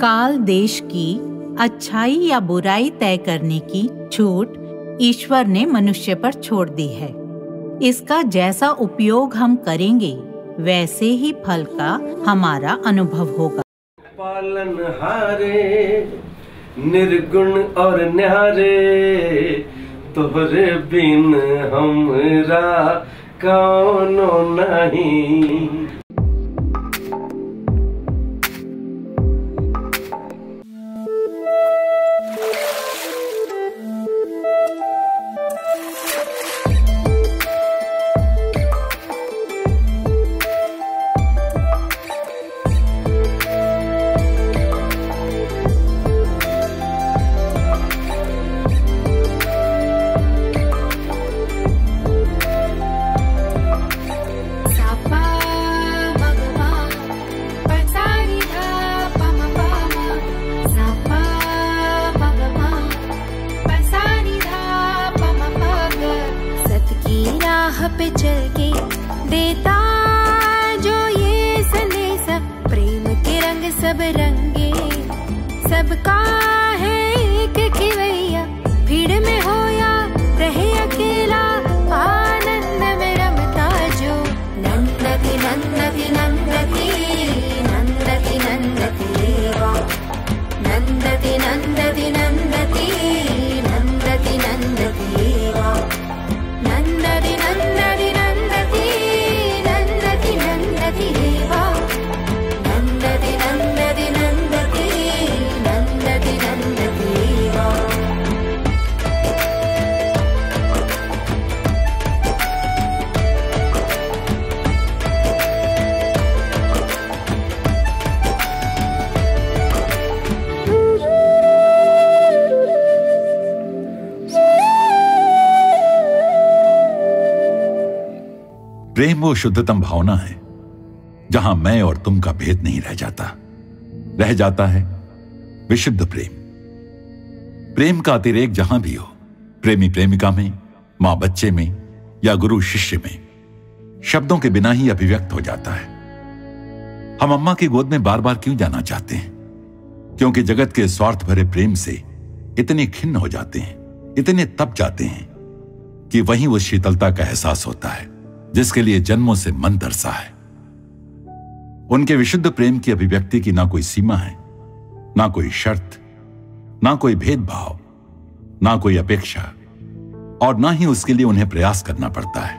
काल देश की अच्छाई या बुराई तय करने की छूट ईश्वर ने मनुष्य पर छोड़ दी है। इसका जैसा उपयोग हम करेंगे वैसे ही फल का हमारा अनुभव होगा। पालनहारे निर्गुण और न्यारे, तोहरे बिन हमरा कौनो नहीं। पे चल के देता जो ये संदेश, प्रेम के रंग सब रंगे, सबका है एक खिवैया, भीड़ में हो या रहे अकेला, आनंद में रमता जो नंदती नंदती नंदती नंदती नंदती देवा, नंदती नंदती नंदती नंदती नंदती देवा, नंदती नंदती नंदती नंदती नंदती देवा, नंदती नंदती नंदती नंदती नंदती देवा। प्रेम वो शुद्धतम भावना है जहां मैं और तुम का भेद नहीं रह जाता है विशुद्ध प्रेम। प्रेम का अतिरेक जहां भी हो, प्रेमी प्रेमिका में, मां बच्चे में या गुरु शिष्य में, शब्दों के बिना ही अभिव्यक्त हो जाता है। हम अम्मा की गोद में बार बार क्यों जाना चाहते हैं? क्योंकि जगत के स्वार्थ भरे प्रेम से इतने खिन्न हो जाते हैं, इतने तप जाते हैं कि वहीं उस शीतलता का एहसास होता है जिसके लिए जन्मों से मन तरसा है। उनके विशुद्ध प्रेम की अभिव्यक्ति की ना कोई सीमा है, ना कोई शर्त, ना कोई भेदभाव, ना कोई अपेक्षा, और ना ही उसके लिए उन्हें प्रयास करना पड़ता है।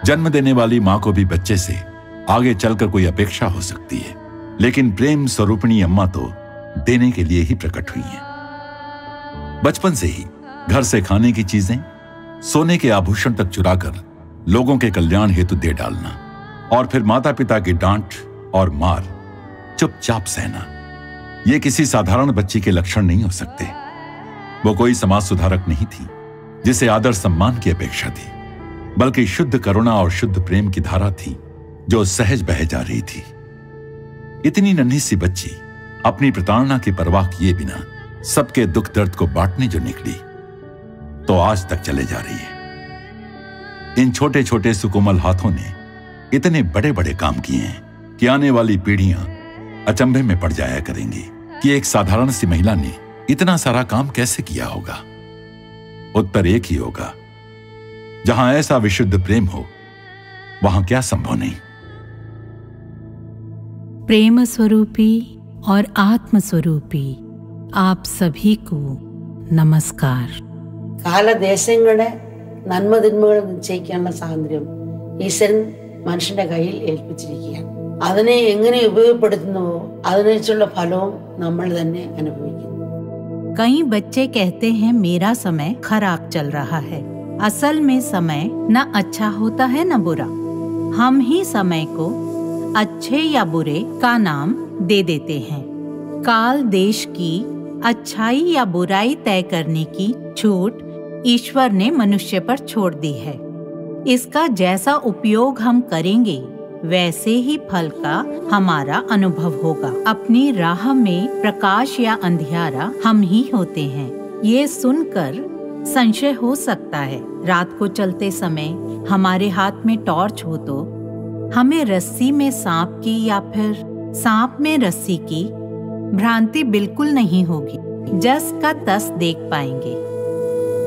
जन्म देने वाली मां को भी बच्चे से आगे चलकर कोई अपेक्षा हो सकती है, लेकिन प्रेम स्वरूपिणी अम्मा तो देने के लिए ही प्रकट हुई हैं। बचपन से ही घर से खाने की चीजें, सोने के आभूषण तक चुराकर लोगों के कल्याण हेतु दे डालना, और फिर माता पिता की डांट और मार चुपचाप सहना, यह किसी साधारण बच्ची के लक्षण नहीं हो सकते। वो कोई समाज सुधारक नहीं थी जिसे आदर सम्मान की अपेक्षा थी, बल्कि शुद्ध करुणा और शुद्ध प्रेम की धारा थी जो सहज बह जा रही थी। इतनी नन्ही सी बच्ची अपनी प्रताड़ना की परवाह किए बिना सबके दुख दर्द को बांटने जो निकली, तो आज तक चले जा रही है। इन छोटे छोटे सुकोमल हाथों ने इतने बड़े बड़े काम किए हैं कि आने वाली पीढ़ियां अचंभे में पड़ जाया करेंगी कि एक साधारण सी महिला ने इतना सारा काम कैसे किया होगा। उत्तर एक ही होगा, जहां ऐसा विशुद्ध प्रेम हो वहां क्या संभव नहीं। प्रेम स्वरूपी और आत्म स्वरूपी आप सभी को नमस्कार। കാലദേശങ്ങളുടെ നന്മതിന്മകൾ നിശ്ചയിക്കാനുള്ള സ്വാതന്ത്ര്യം ഈശ്വരൻ മനുഷ്യന്റെ കയ്യിൽ ഏൽപ്പിച്ചിരിക്കുകയാണ്. അതിനെ എങ്ങനെ ഉപയോഗപ്പെടുത്തുന്നുവോ അതിനനുസരിച്ചുള്ള ഫലവും നമ്മൾ തന്നെ അനുഭവിക്കുന്നു. कई बच्चे कहते हैं मेरा समय खराब चल रहा है। असल में समय न अच्छा होता है न बुरा। हम ही समय को अच्छे या बुरे का नाम दे देते हैं। काल देश की अच्छाई या बुराई तय करने की छूट ईश्वर ने मनुष्य पर छोड़ दी है। इसका जैसा उपयोग हम करेंगे वैसे ही फल का हमारा अनुभव होगा। अपनी राह में प्रकाश या अंधियारा हम ही होते हैं। ये सुनकर संशय हो सकता है, रात को चलते समय हमारे हाथ में टॉर्च हो तो हमें रस्सी में सांप की या फिर सांप में रस्सी की भ्रांति बिल्कुल नहीं होगी, जस का तस देख पाएंगे।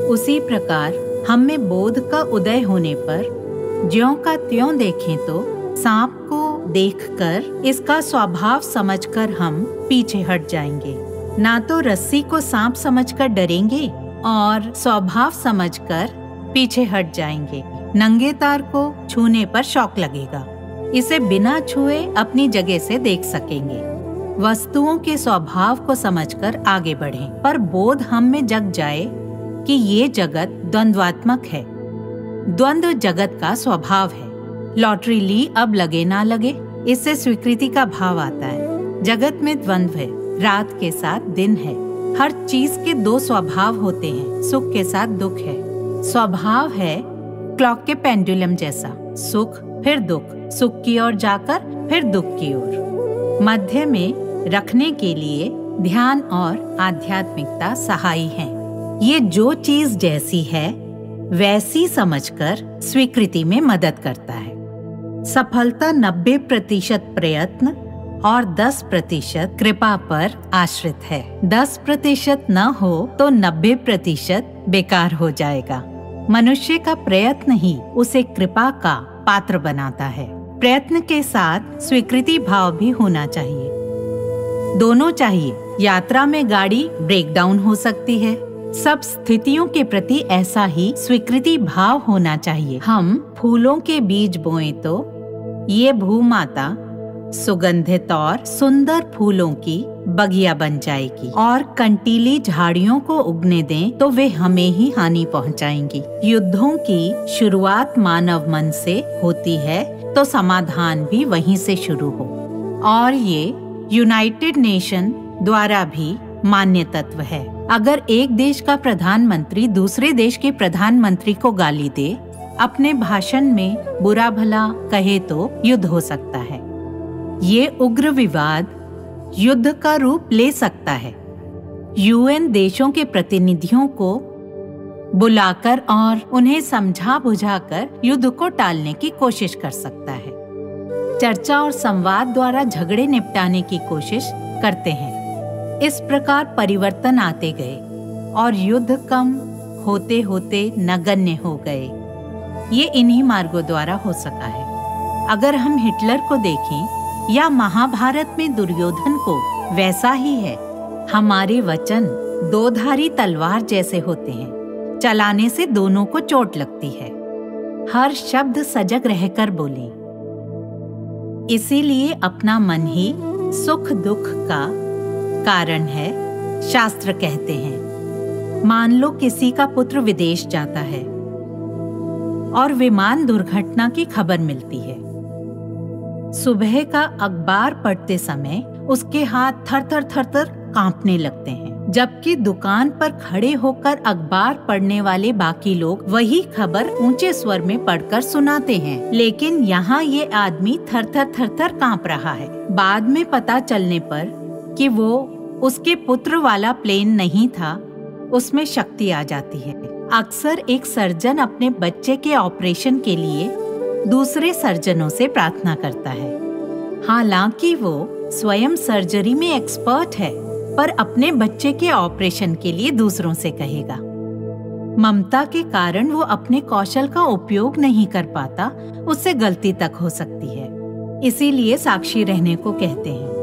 उसी प्रकार हम में बोध का उदय होने पर ज्यों का त्यों देखें तो सांप को देखकर इसका स्वभाव समझकर हम पीछे हट जाएंगे। ना तो रस्सी को सांप समझकर डरेंगे और स्वभाव समझकर पीछे हट जाएंगे। नंगे तार को छूने पर शौक लगेगा, इसे बिना छुए अपनी जगह से देख सकेंगे। वस्तुओं के स्वभाव को समझकर आगे बढ़ें, पर बोध हम में जग जाए कि ये जगत द्वंद्वात्मक है। द्वंद्व जगत का स्वभाव है। लॉटरी ली अब लगे ना लगे, इससे स्वीकृति का भाव आता है। जगत में द्वंद्व है, रात के साथ दिन है। हर चीज के दो स्वभाव होते हैं, सुख के साथ दुख है। स्वभाव है क्लॉक के पेंडुलम जैसा, सुख फिर दुख, सुख की ओर जाकर फिर दुख की ओर। मध्य में रखने के लिए ध्यान और आध्यात्मिकता सहायी हैं। ये जो चीज जैसी है वैसी समझकर स्वीकृति में मदद करता है। सफलता 90% प्रयत्न और 10% कृपा पर आश्रित है। 10% न हो तो 90% बेकार हो जाएगा। मनुष्य का प्रयत्न ही उसे कृपा का पात्र बनाता है। प्रयत्न के साथ स्वीकृति भाव भी होना चाहिए, दोनों चाहिए। यात्रा में गाड़ी ब्रेक डाउन हो सकती है, सब स्थितियों के प्रति ऐसा ही स्वीकृति भाव होना चाहिए। हम फूलों के बीज बोएं तो ये भूमाता सुगंधित और सुंदर फूलों की बगिया बन जाएगी, और कंटीली झाड़ियों को उगने दें तो वे हमें ही हानि पहुंचाएंगी। युद्धों की शुरुआत मानव मन से होती है तो समाधान भी वहीं से शुरू हो, और ये यूनाइटेड नेशन द्वारा भी मान्य तत्व है। अगर एक देश का प्रधानमंत्री दूसरे देश के प्रधानमंत्री को गाली दे, अपने भाषण में बुरा भला कहे तो युद्ध हो सकता है। ये उग्र विवाद युद्ध का रूप ले सकता है। यूएन देशों के प्रतिनिधियों को बुलाकर और उन्हें समझा बुझाकर युद्ध को टालने की कोशिश कर सकता है। चर्चा और संवाद द्वारा झगड़े निपटाने की कोशिश करते हैं। इस प्रकार परिवर्तन आते गए और युद्ध कम होते होते नगण्य हो गए। ये इन्हीं मार्गों द्वारा हो सका है। अगर हम हिटलर को देखें या महाभारत में दुर्योधन को, वैसा ही है। हमारे वचन दो-धारी तलवार जैसे होते हैं, चलाने से दोनों को चोट लगती है। हर शब्द सजग रहकर बोलें। इसीलिए अपना मन ही सुख दुख का कारण है, शास्त्र कहते हैं। मान लो किसी का पुत्र विदेश जाता है और विमान दुर्घटना की खबर मिलती है। सुबह का अखबार पढ़ते समय उसके हाथ थर-थर कांपने लगते हैं, जबकि दुकान पर खड़े होकर अखबार पढ़ने वाले बाकी लोग वही खबर ऊंचे स्वर में पढ़कर सुनाते हैं। लेकिन यहाँ ये आदमी थर-थर कांप रहा है। बाद में पता चलने पर कि वो उसके पुत्र वाला प्लेन नहीं था, उसमें शक्ति आ जाती है। अक्सर एक सर्जन अपने बच्चे के ऑपरेशन के लिए दूसरे सर्जनों से प्रार्थना करता है। हालांकि वो स्वयं सर्जरी में एक्सपर्ट है, पर अपने बच्चे के ऑपरेशन के लिए दूसरों से कहेगा। ममता के कारण वो अपने कौशल का उपयोग नहीं कर पाता, उससे गलती तक हो सकती है। इसीलिए साक्षी रहने को कहते हैं।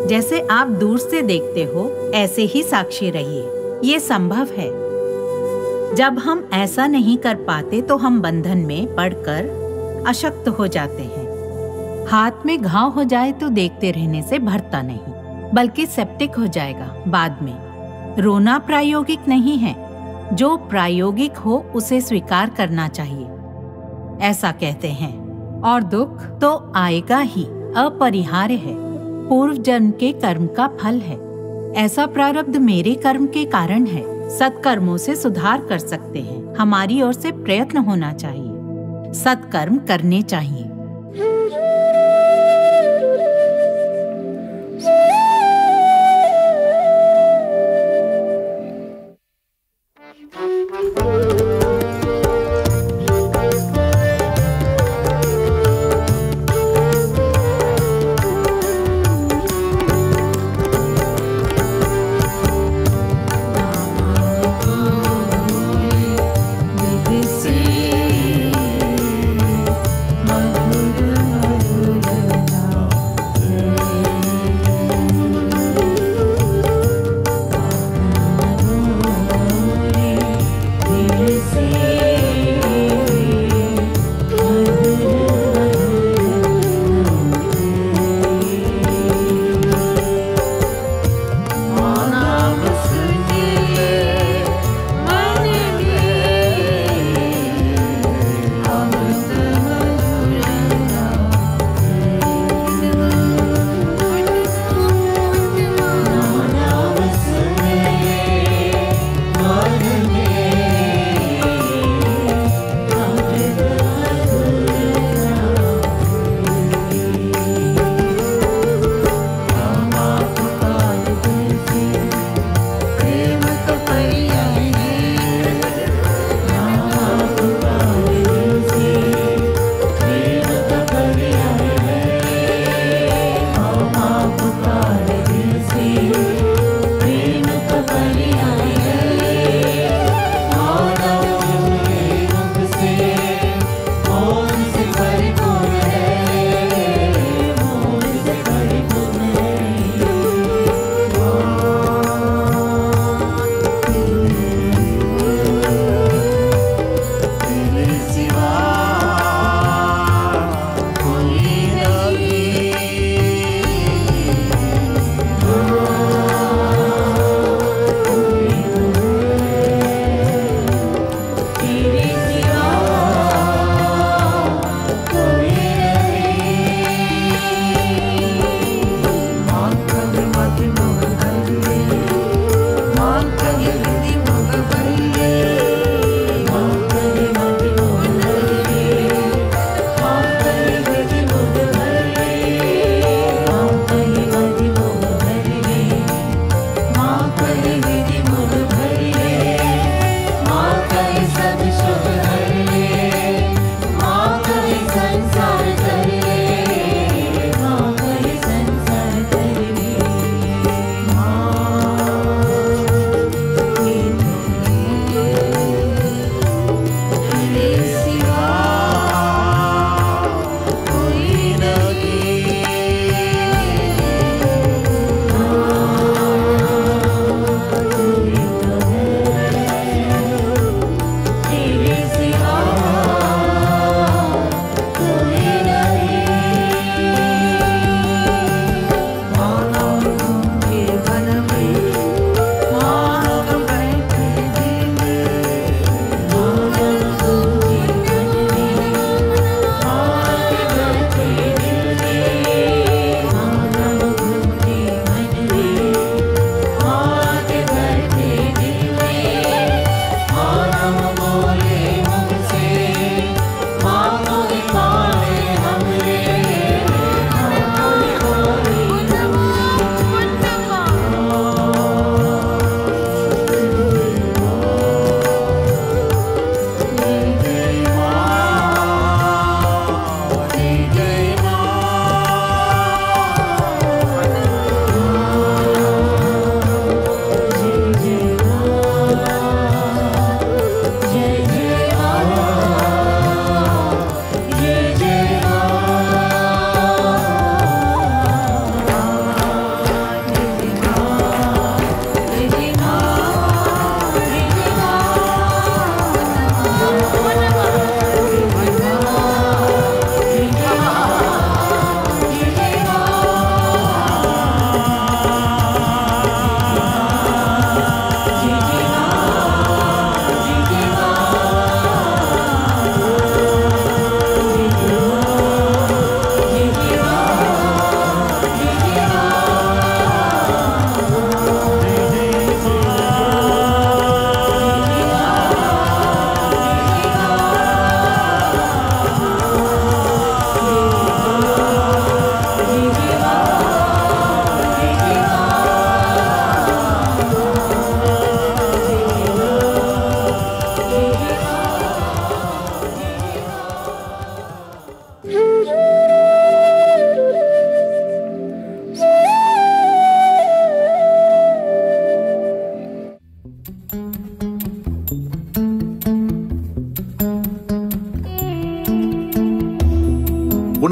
जैसे आप दूर से देखते हो, ऐसे ही साक्षी रहिए। ये संभव है। जब हम ऐसा नहीं कर पाते तो हम बंधन में पड़कर अशक्त हो जाते हैं। हाथ में घाव हो जाए तो देखते रहने से भरता नहीं, बल्कि सेप्टिक हो जाएगा बाद में। रोना प्रायोगिक नहीं है, जो प्रायोगिक हो उसे स्वीकार करना चाहिए, ऐसा कहते हैं। और दुख तो आएगा ही, अपरिहार्य है, पूर्व जन्म के कर्म का फल है। ऐसा प्रारब्ध मेरे कर्म के कारण है। सत्कर्मों से सुधार कर सकते हैं। हमारी ओर से प्रयत्न होना चाहिए, सत्कर्म करने चाहिए।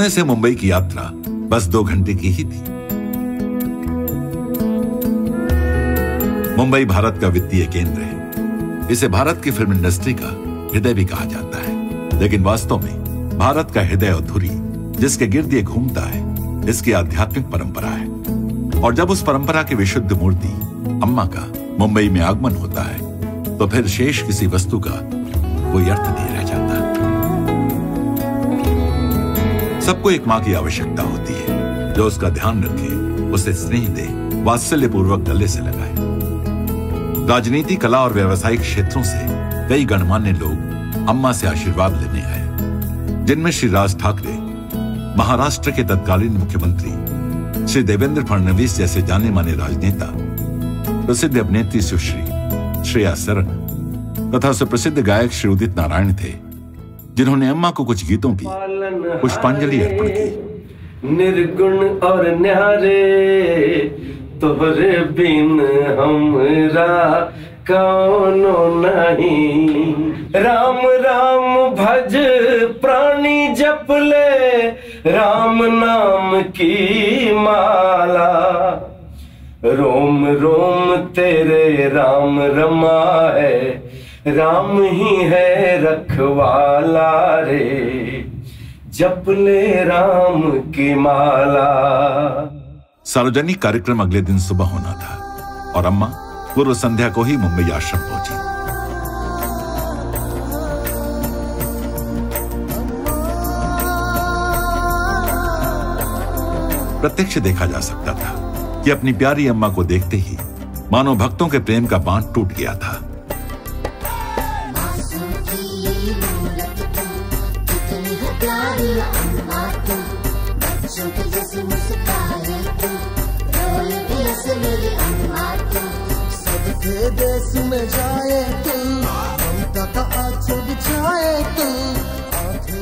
पुणे से मुंबई की यात्रा बस 2 घंटे की ही थी। मुंबई भारत का वित्तीय केंद्र है। इसे भारत की फिल्म इंडस्ट्री का हृदय भी कहा जाता है, लेकिन वास्तव में भारत का हृदय और धुरी जिसके गिर्द ये घूमता है, इसकी आध्यात्मिक परंपरा है। और जब उस परंपरा की विशुद्ध मूर्ति अम्मा का मुंबई में आगमन होता है, तो फिर शेष किसी वस्तु का कोई अर्थ नहीं रह जाता। सबको एक मां की आवश्यकता होती है, जो उसका ध्यान रखे, उसे स्नेह दे, वात्सल्य पूर्वक गले से लगाए। राजनीति, कला और व्यावसायिक क्षेत्रों से कई गणमान्य लोग अम्मा से आशीर्वाद लेने आए, जिनमें श्री राज ठाकरे, महाराष्ट्र के तत्कालीन मुख्यमंत्री श्री देवेंद्र फडणवीस जैसे जाने माने राजनेता, प्रसिद्ध अभिनेत्री सुश्री श्रेया सरन तथा सुप्रसिद्ध गायक श्री उदित नारायण थे, जिन्होंने अम्मा को कुछ गीतों की पुष्पांजलि अर्पण की। निर्गुण और न्यारे तोहरे बिन हमरा कौनो नहीं। राम राम भज प्राणी जप ले, राम नाम की माला। रोम रोम तेरे राम रमा है, राम ही है रखवाला रे, जप ले राम की माला। सार्वजनिक कार्यक्रम अगले दिन सुबह होना था और अम्मा पूर्व संध्या को ही मुंबई आश्रम पहुंची। प्रत्यक्ष देखा जा सकता था कि अपनी प्यारी अम्मा को देखते ही मानो भक्तों के प्रेम का बांध टूट गया था।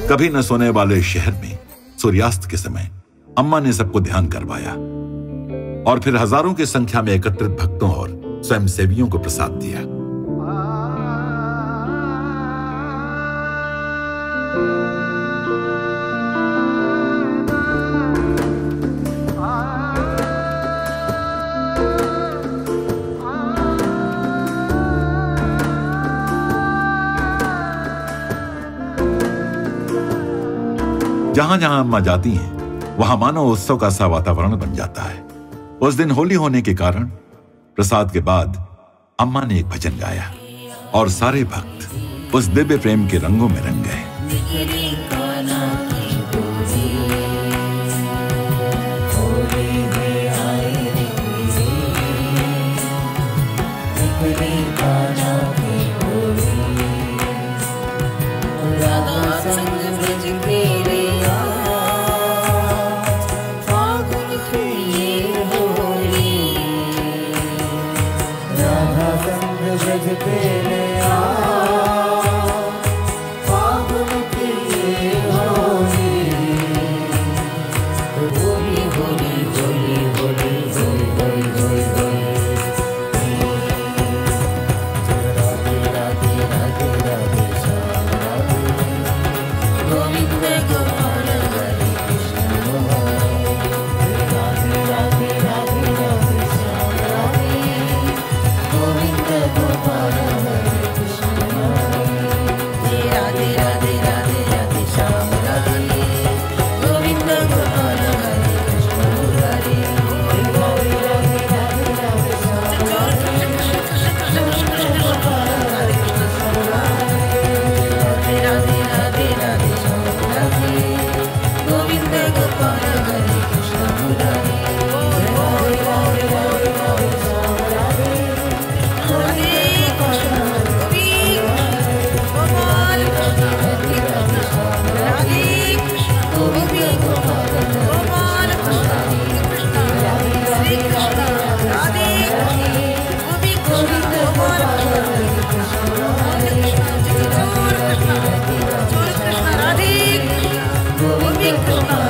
कभी न सोने वाले शहर में सूर्यास्त के समय अम्मा ने सबको ध्यान करवाया और फिर हजारों की संख्या में एकत्रित भक्तों और स्वयंसेवियों को प्रसाद दिया। जहां जहां अम्मा जाती हैं, वहां मानो उत्सव का सा वातावरण बन जाता है। उस दिन होली होने के कारण प्रसाद के बाद अम्मा ने एक भजन गाया और सारे भक्त उस दिव्य प्रेम के रंगों में रंग गए। Krishna